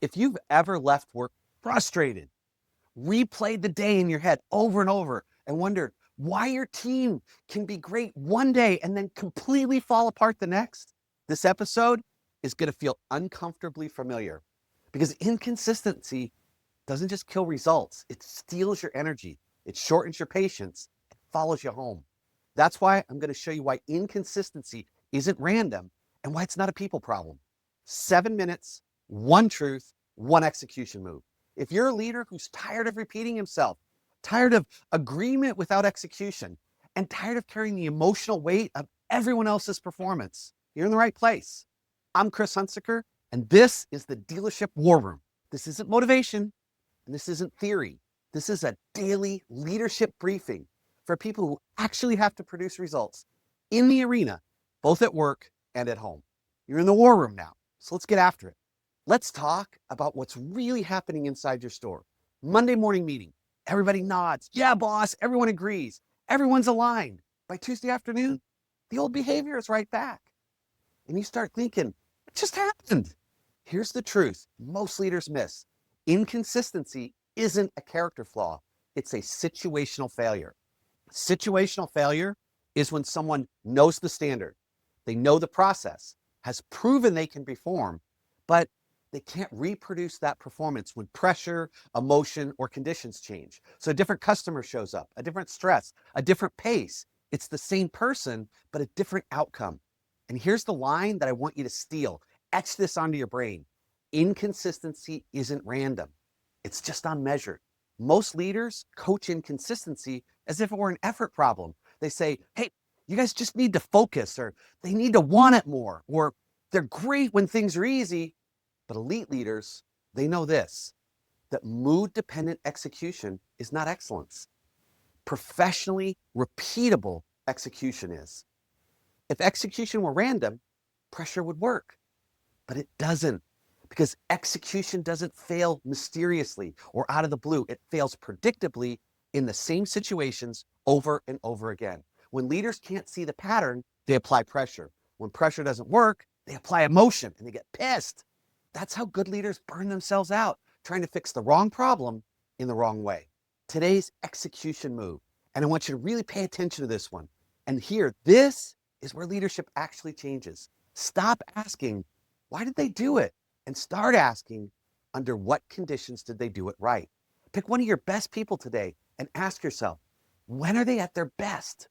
If you've ever left work frustrated, replayed the day in your head over and over, and wondered why your team can be great one day and then completely fall apart the next, this episode is going to feel uncomfortably familiar because inconsistency doesn't just kill results, it steals your energy, it shortens your patience, it follows you home. That's why I'm going to show you why inconsistency isn't random and why it's not a people problem. 7 minutes, one truth, one execution move. If you're a leader who's tired of repeating himself, tired of agreement without execution, and tired of carrying the emotional weight of everyone else's performance, you're in the right place. I'm Chris Hunsicker, and this is the Dealership War Room. This isn't motivation, and this isn't theory. This is a daily leadership briefing for people who actually have to produce results in the arena, both at work and at home. You're in the war room now, so let's get after it. Let's talk about what's really happening inside your store. Monday morning meeting. Everybody nods. Yeah, boss. Everyone agrees. Everyone's aligned. By Tuesday afternoon, the old behavior is right back. And you start thinking, what just happened? Here's the truth most leaders miss. Inconsistency isn't a character flaw. It's a situational failure. Situational failure is when someone knows the standard, they know the process, has proven they can perform, but they can't reproduce that performance when pressure, emotion, or conditions change. So a different customer shows up, a different stress, a different pace. It's the same person, but a different outcome. And here's the line that I want you to steal. Etch this onto your brain. Inconsistency isn't random. It's just unmeasured. Most leaders coach inconsistency as if it were an effort problem. They say, hey, you guys just need to focus, or they need to want it more, or they're great when things are easy. But elite leaders, they know this, that mood-dependent execution is not excellence. Professionally repeatable execution is. If execution were random, pressure would work, but it doesn't, because execution doesn't fail mysteriously or out of the blue. It fails predictably in the same situations over and over again. When leaders can't see the pattern, they apply pressure. When pressure doesn't work, they apply emotion and they get pissed. That's how good leaders burn themselves out, trying to fix the wrong problem in the wrong way. Today's execution move, and I want you to really pay attention to this one. And here, this is where leadership actually changes. Stop asking, why did they do it? And start asking, under what conditions did they do it right? Pick one of your best people today and ask yourself, when are they at their best?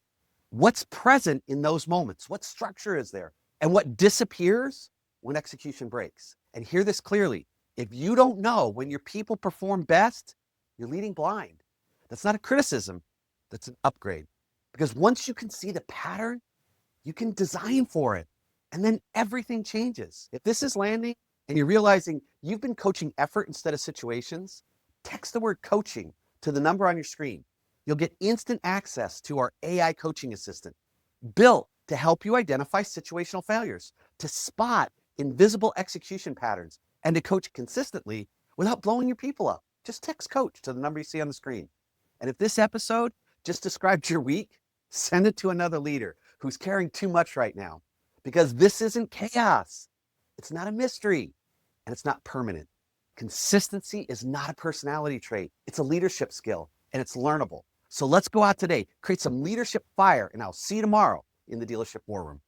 What's present in those moments? What structure is there? And what disappears when execution breaks? And hear this clearly. If you don't know when your people perform best, you're leading blind. That's not a criticism, that's an upgrade. Because once you can see the pattern, you can design for it. And then everything changes. If this is landing and you're realizing you've been coaching effort instead of situations, text the word coaching to the number on your screen. You'll get instant access to our AI coaching assistant, built to help you identify situational failures, to spot invisible execution patterns, and to coach consistently without blowing your people up. Just text coach to the number you see on the screen. And if this episode just described your week, send it to another leader who's carrying too much right now, because this isn't chaos. It's not a mystery, and it's not permanent. Consistency is not a personality trait. It's a leadership skill, and it's learnable. So let's go out today, create some leadership fire, and I'll see you tomorrow in the Dealership War Room.